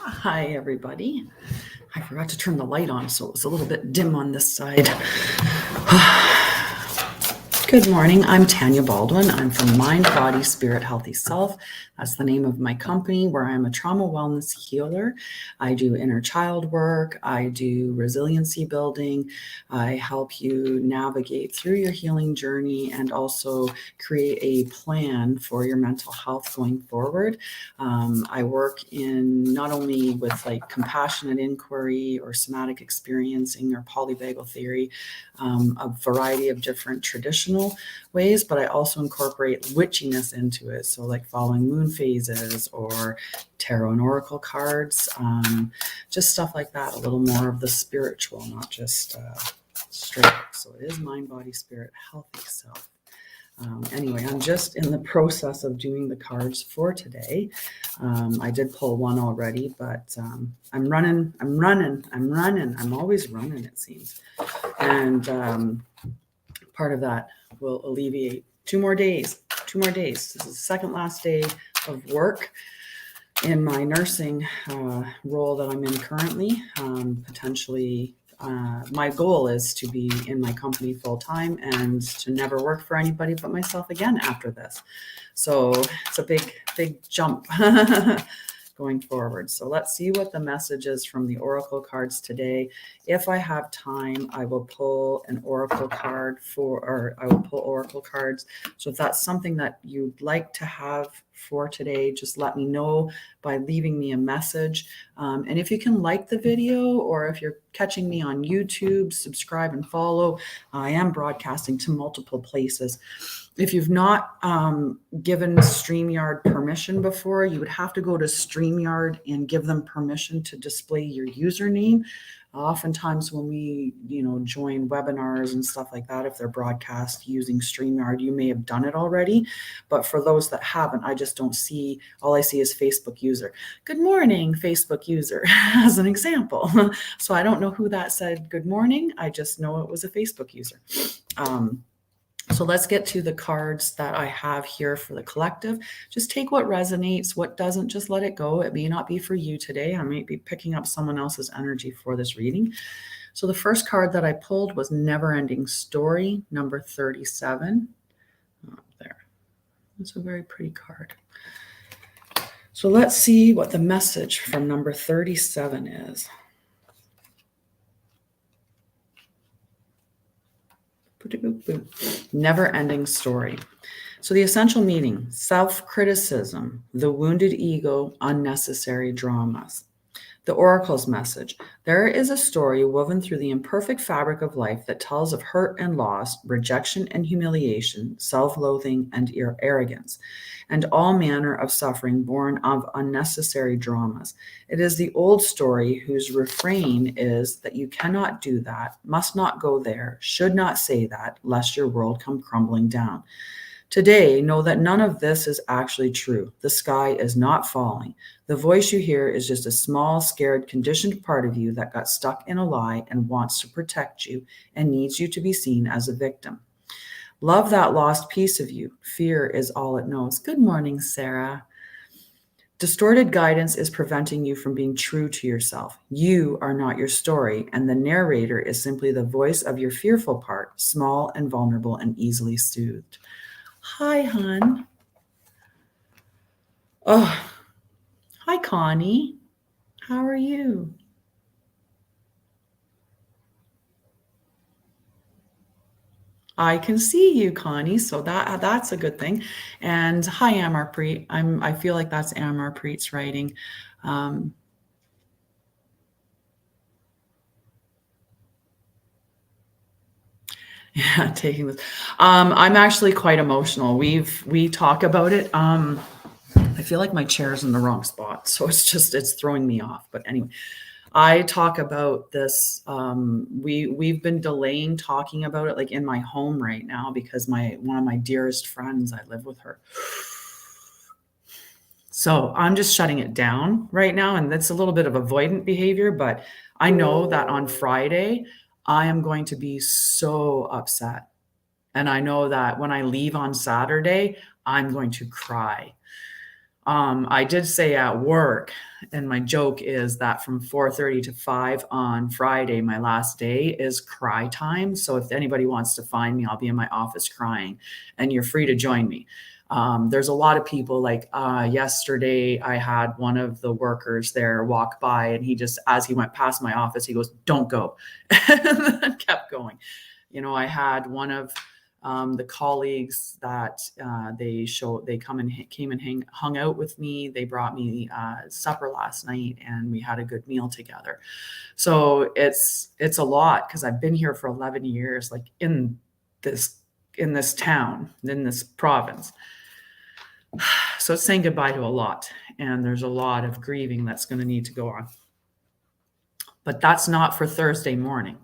Hi, everybody. I forgot to turn the light on, so it was a little bit dim on this side. Good morning. I'm Tanya Baldwin. I'm from Mind, Body, Spirit, Healthy Self. That's the name of my company, where I'm a trauma wellness healer. I do inner child work. I do resiliency building. I help you navigate through your healing journey and also create a plan for your mental health going forward. I work in not only with like compassionate inquiry or somatic experiencing or polyvagal theory, a variety of different traditional ways, but I also incorporate witchiness into it. So like following moon phases or tarot and oracle cards, just stuff like that. A little more of the spiritual, not just straight up. So it is mind, body, spirit, healthy self. Anyway, I'm just in the process of doing the cards for today. I did pull one already, but I'm running. I'm always running, it seems. And part of that will alleviate 2 more days. This is the second last day of work in my nursing role that I'm in currently. Potentially, my goal is to be in my company full time and to never work for anybody but myself again after this. So it's a big jump going forward. So let's see what the message is from the oracle cards today. If I have time, I will pull an oracle card I will pull oracle cards. So if that's something that you'd like to have for today, just let me know by leaving me a message. And if you can like the video, or if you're catching me on YouTube, subscribe and follow. I am broadcasting to multiple places. If you've not given StreamYard permission before, you would have to go to StreamYard and give them permission to display your username. Oftentimes when we, join webinars and stuff like that, if they're broadcast using StreamYard, you may have done it already. But for those that haven't, I just don't see, all I see is Facebook user. Good morning, Facebook user, as an example. So I don't know who that said good morning. I just know it was a Facebook user. So let's get to the cards that I have here for the collective. Just take what resonates, what doesn't, just let it go. It may not be for you today. I might be picking up someone else's energy for this reading. So the first card that I pulled was Never Ending Story, number 37. Oh, there. It's a very pretty card. So let's see what the message from number 37 is. Never ending story. So the essential meaning: self-criticism, the wounded ego, unnecessary dramas. The oracle's message: there is a story woven through the imperfect fabric of life that tells of hurt and loss, rejection and humiliation, self-loathing and arrogance, and all manner of suffering born of unnecessary dramas. It is the old story whose refrain is that you cannot do that, must not go there, should not say that, lest your world come crumbling down. Today, know that none of this is actually true. The sky is not falling. The voice you hear is just a small, scared, conditioned part of you that got stuck in a lie and wants to protect you and needs you to be seen as a victim. Love that lost piece of you. Fear is all it knows. Good morning, Sarah. Distorted guidance is preventing you from being true to yourself. You are not your story, and the narrator is simply the voice of your fearful part, small and vulnerable and easily soothed. Hi, hon. Oh, hi, Connie. How are you? I can see you, Connie. So that's a good thing. And hi, Amarpreet. I feel like that's Amarpreet's writing. Yeah, taking this. I'm actually quite emotional. We talk about it. I feel like my chair's in the wrong spot, so it's throwing me off. But anyway, I talk about this. We've been delaying talking about it, like in my home right now, because one of my dearest friends, I live with her. So I'm just shutting it down right now, and that's a little bit of avoidant behavior. But I know that on Friday I am going to be so upset, and I know that when I leave on Saturday, I'm going to cry. I did say at work, and my joke is that from 4:30 to 5 on Friday, my last day, is cry time. So if anybody wants to find me, I'll be in my office crying, and you're free to join me. There's a lot of people like yesterday, I had one of the workers there walk by, and he just, as he went past my office, he goes, "Don't go," and kept going. I had one of the colleagues that they came and hung out with me. They brought me supper last night, and we had a good meal together. So it's a lot because I've been here for 11 years, like this this town, in this province. So it's saying goodbye to a lot, and there's a lot of grieving that's going to need to go on. But that's not for Thursday morning.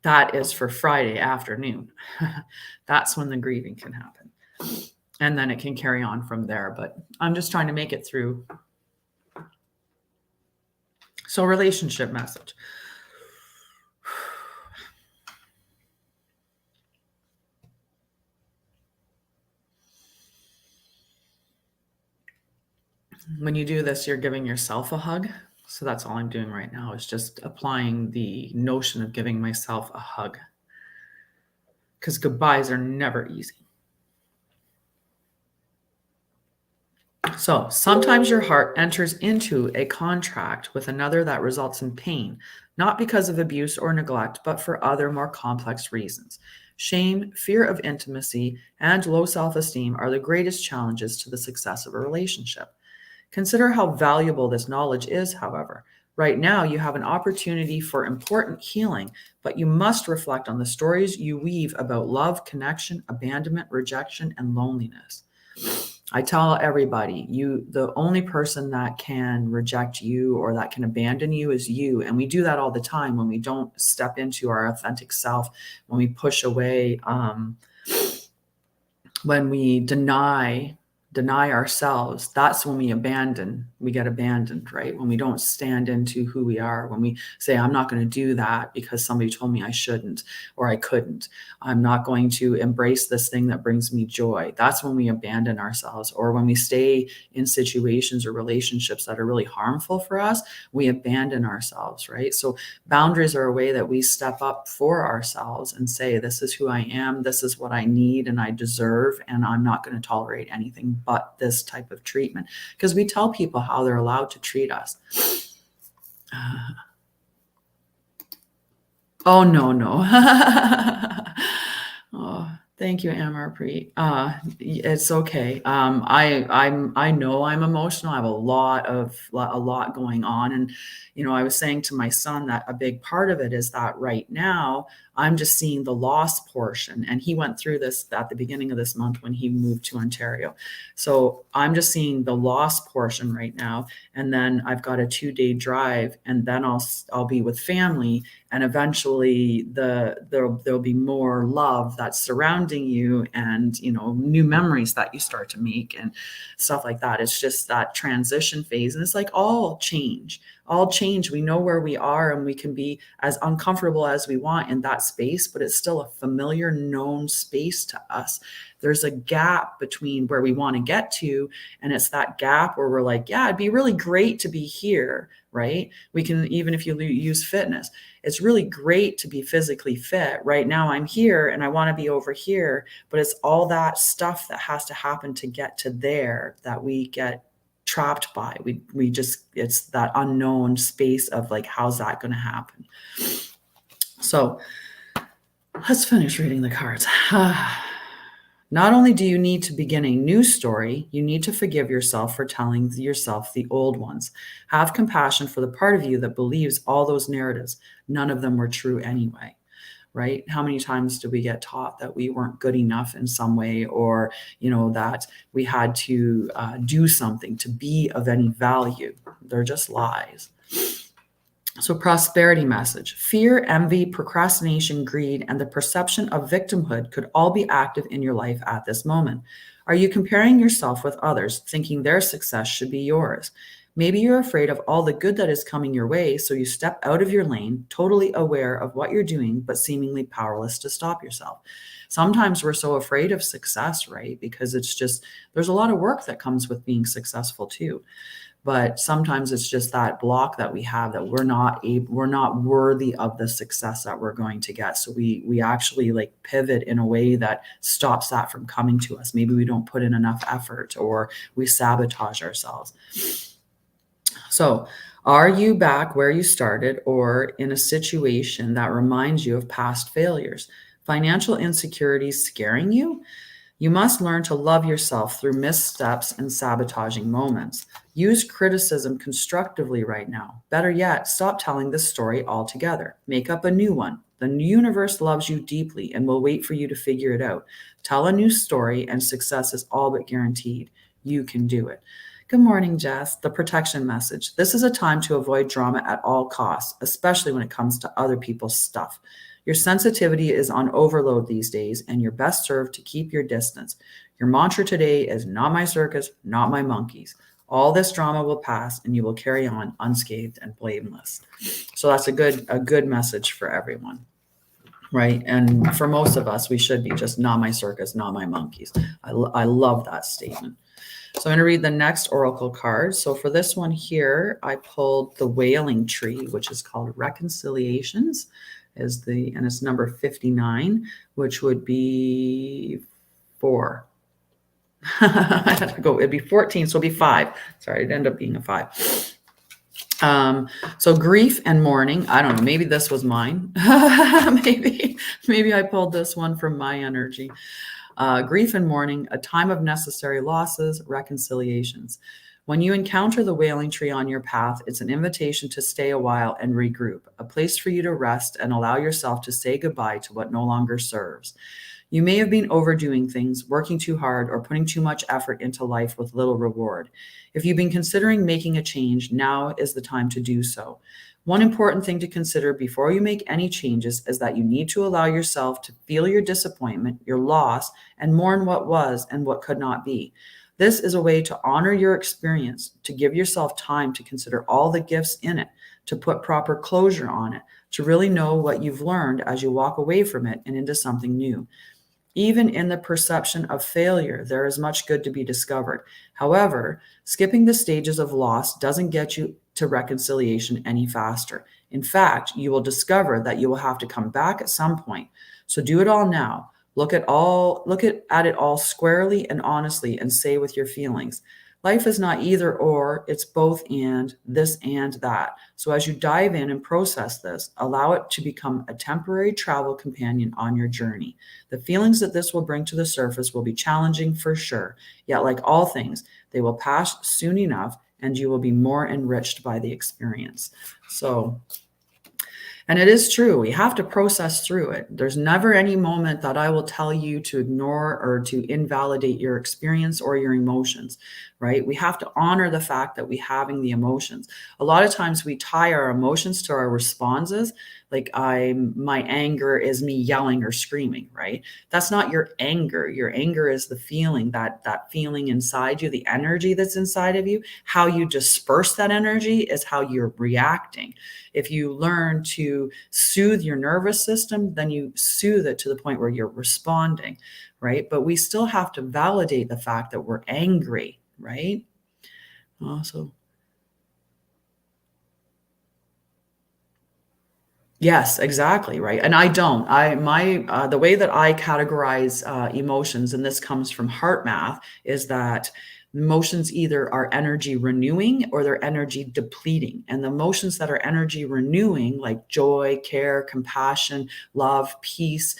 That is for Friday afternoon. That's when the grieving can happen. And then it can carry on from there. But I'm just trying to make it through. So, relationship message. When you do this, you're giving yourself a hug. So that's all I'm doing right now, is just applying the notion of giving myself a hug. Because goodbyes are never easy. So sometimes your heart enters into a contract with another that results in pain, not because of abuse or neglect, but for other more complex reasons. Shame, fear of intimacy, and low self-esteem are the greatest challenges to the success of a relationship. Consider how valuable this knowledge is, however. Right now, you have an opportunity for important healing, but you must reflect on the stories you weave about love, connection, abandonment, rejection, and loneliness. I tell everybody, the only person that can reject you or that can abandon you is you. And we do that all the time when we don't step into our authentic self, when we push away, when we deny ourselves. That's when we get abandoned, right? When we don't stand into who we are, when we say, I'm not going to do that because somebody told me I shouldn't or I couldn't. I'm not going to embrace this thing that brings me joy. That's when we abandon ourselves. Or when we stay in situations or relationships that are really harmful for us, we abandon ourselves, right? So boundaries are a way that we step up for ourselves and say, this is who I am, this is what I need and I deserve, and I'm not going to tolerate anything but this type of treatment. Because we tell people how they're allowed to treat us. Oh, no. Oh, thank you, Amarpreet. It's okay. I know I'm emotional. I have a lot going on. And, I was saying to my son that a big part of it is that right now I'm just seeing the loss portion. And he went through this at the beginning of this month when he moved to Ontario. So I'm just seeing the loss portion right now. And then I've got a 2-day drive, and then I'll be with family. And eventually there'll be more love that's surrounding you, and new memories that you start to make and stuff like that. It's just that transition phase, and it's like all change. We know where we are, and we can be as uncomfortable as we want in that space, but it's still a familiar, known space to us. There's a gap between where we want to get to, and it's that gap where we're like, yeah, it'd be really great to be here, right? We can, even if you use fitness, it's really great to be physically fit. Right now I'm here and I want to be over here, but it's all that stuff that has to happen to get to there that we get trapped by. It's that unknown space of like, how's that going to happen? So let's finish reading the cards. Not only do you need to begin a new story, you need to forgive yourself for telling yourself the old ones. Have compassion for the part of you that believes all those narratives. None of them were true anyway, right? How many times do we get taught that we weren't good enough in some way, or, that we had to do something to be of any value? They're just lies. So prosperity message: fear, envy, procrastination, greed, and the perception of victimhood could all be active in your life at this moment. Are you comparing yourself with others, thinking their success should be yours? Maybe you're afraid of all the good that is coming your way, so you step out of your lane, totally aware of what you're doing, but seemingly powerless to stop yourself. Sometimes we're so afraid of success, right? Because it's just, there's a lot of work that comes with being successful too. But sometimes it's just that block that we have, that we're not worthy of the success that we're going to get. So we actually like pivot in a way that stops that from coming to us. Maybe we don't put in enough effort, or we sabotage ourselves. So, are you back where you started, or in a situation that reminds you of past failures? Financial insecurities scaring you? You must learn to love yourself through missteps and sabotaging moments. Use criticism constructively right now. Better yet, stop telling this story altogether. Make up a new one. The universe loves you deeply and will wait for you to figure it out. Tell a new story, and success is all but guaranteed. You can do it. Good morning, Jess. The protection message. This is a time to avoid drama at all costs, especially when it comes to other people's stuff. Your sensitivity is on overload these days, and you're best served to keep your distance. Your mantra today is not my circus, not my monkeys. All this drama will pass, and you will carry on unscathed and blameless. So that's a good message for everyone, right? And for most of us, we should be just not my circus, not my monkeys. I love that statement. So I'm going to read the next oracle card. So for this one here, I pulled the wailing tree, which is called Reconciliations, and it's number 59, which would be 4. I had to go. It'd be 14, so it'd be 5. Sorry, it'd end up being a 5. So grief and mourning. I don't know. Maybe this was mine. maybe I pulled this one from my energy. Grief and mourning, a time of necessary losses, reconciliations. When you encounter the wailing tree on your path, it's an invitation to stay a while and regroup, a place for you to rest and allow yourself to say goodbye to what no longer serves. You may have been overdoing things, working too hard, or putting too much effort into life with little reward. If you've been considering making a change, now is the time to do so. One important thing to consider before you make any changes is that you need to allow yourself to feel your disappointment, your loss, and mourn what was and what could not be. This is a way to honor your experience, to give yourself time to consider all the gifts in it, to put proper closure on it, to really know what you've learned as you walk away from it and into something new. Even in the perception of failure, there is much good to be discovered. However, skipping the stages of loss doesn't get you to reconciliation any faster. In fact, you will discover that you will have to come back at some point. So do it all now. Look at it all squarely and honestly, and say with your feelings. Life is not either or, it's both and, this and that. So as you dive in and process this, allow it to become a temporary travel companion on your journey. The feelings that this will bring to the surface will be challenging for sure, yet like all things, they will pass soon enough, and you will be more enriched by the experience. And it is true, we have to process through it. There's never any moment that I will tell you to ignore or to invalidate your experience or your emotions, right? We have to honor the fact that we're having the emotions. A lot of times we tie our emotions to our responses. Like my anger is me yelling or screaming, right? That's not your anger. Your anger is the feeling, that feeling inside you, the energy that's inside of you. How you disperse that energy is how you're reacting. If you learn to soothe your nervous system, then you soothe it to the point where you're responding, right? But we still have to validate the fact that we're angry, right? Also, yes, exactly, right. And the way that I categorize emotions, and this comes from heart math, is that emotions either are energy renewing or they're energy depleting. And the emotions that are energy renewing, like joy, care, compassion, love, peace,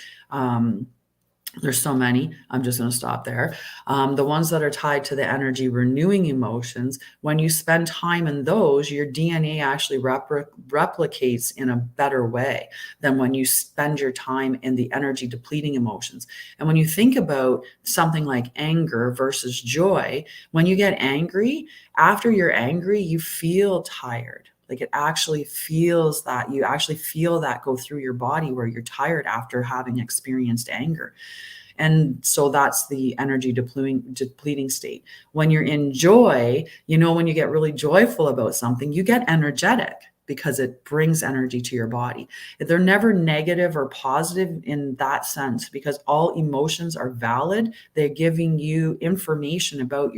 there's so many. I'm just going to stop there. The ones that are tied to the energy renewing emotions, when you spend time in those, your DNA actually replicates in a better way than when you spend your time in the energy depleting emotions. And when you think about something like anger versus joy, when you get angry, after you're angry, you feel tired. Like it actually feels that you actually feel that go through your body, where you're tired after having experienced anger. And so that's the energy depleting state. When you're in joy, when you get really joyful about something, you get energetic because it brings energy to your body. They're never negative or positive in that sense, because all emotions are valid. They're giving you information about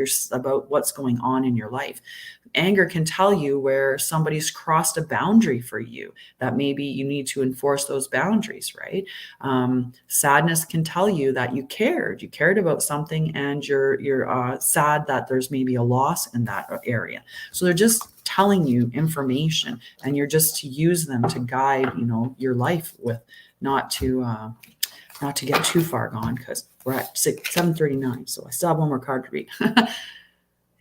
what's going on in your life. Anger can tell you where somebody's crossed a boundary for you, that maybe you need to enforce those boundaries, right? Sadness can tell you that you cared about something, and you're sad that there's maybe a loss in that area. So they're just telling you information, and you're just to use them to guide, your life with, not to get too far gone, because we're at 7:39. So I still have one more card to read.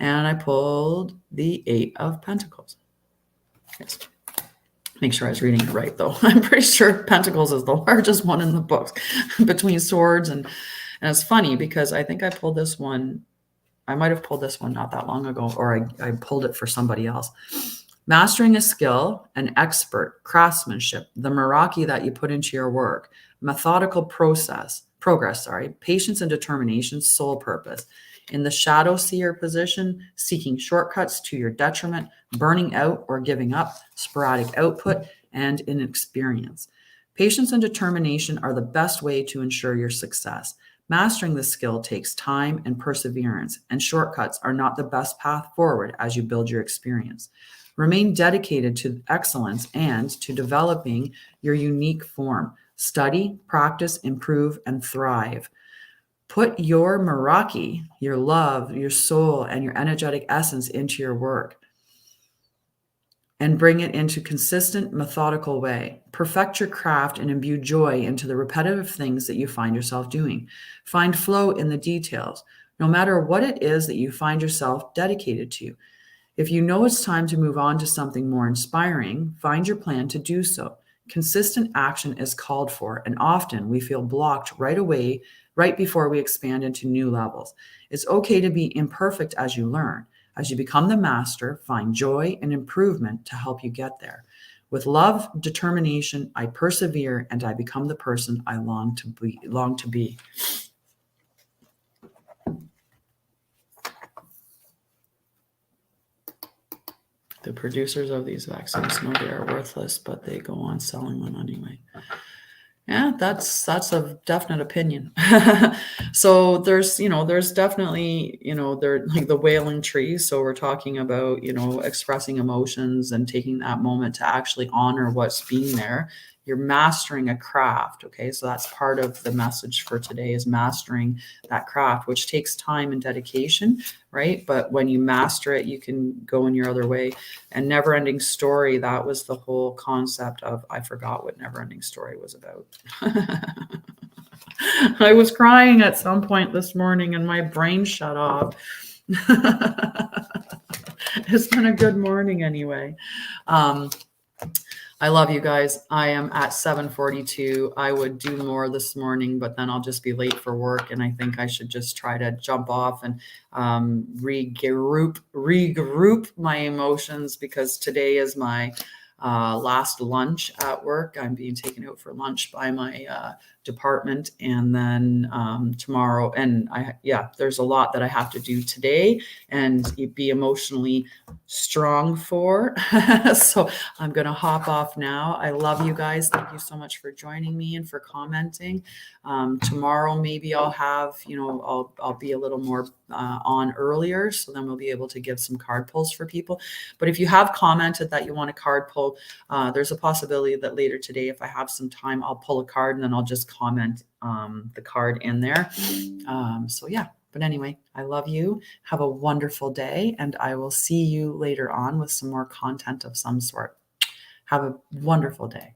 And I pulled the 8 of Pentacles. Yes. Make sure I was reading it right, though. I'm pretty sure Pentacles is the largest one in the books between swords. And it's funny because I think I pulled this one. I might have pulled this one not that long ago, or I pulled it for somebody else. Mastering a skill, an expert, craftsmanship, the Meraki that you put into your work, methodical progress, patience and determination, soul purpose. In the shadow seer position, seeking shortcuts to your detriment, burning out or giving up, sporadic output, and inexperience. Patience and determination are the best way to ensure your success. Mastering the skill takes time and perseverance, and shortcuts are not the best path forward as you build your experience. Remain dedicated to excellence and to developing your unique form. Study, practice, improve, and thrive. Put your Meraki, your love, your soul, and your energetic essence into your work, and bring it into consistent, methodical way. Perfect your craft and imbue joy into the repetitive things that you find yourself doing. Find flow in the details, no matter what it is that you find yourself dedicated to. If you know it's time to move on to something more inspiring, find your plan to do so. Consistent action is called for, and often we feel blocked right away, right before we expand into new levels. It's okay to be imperfect as you learn. As you become the master, find joy and improvement to help you get there. With love, determination, I persevere, and I become the person I long to be. The producers of these vaccines know they are worthless, but they go on selling them anyway. Yeah, that's a definite opinion. So there's definitely, they're like the wailing trees. So we're talking about, expressing emotions and taking that moment to actually honor what's being there. You're mastering a craft. Okay. So that's part of the message for today, is mastering that craft, which takes time and dedication, right? But when you master it, you can go in your other way. And Never Ending Story, that was the whole concept of, I forgot what Never Ending Story was about. I was crying at some point this morning and my brain shut off. It's been a good morning anyway. I love you guys. I am at 7:42. I would do more this morning, but then I'll just be late for work. And I think I should just try to jump off and regroup my emotions, because today is my last lunch at work. I'm being taken out for lunch by my department, and then tomorrow, and there's a lot that I have to do today and be emotionally strong for. So I'm going to hop off now. I love you guys. Thank you so much for joining me and for commenting. Tomorrow, maybe I'll have, I'll be a little more on earlier, so then we'll be able to give some card pulls for people. But if you have commented that you want a card pull, there's a possibility that later today, if I have some time, I'll pull a card and then I'll just comment the card in there. So yeah, but anyway, I love you. Have a wonderful day, and I will see you later on with some more content of some sort. Have a wonderful day.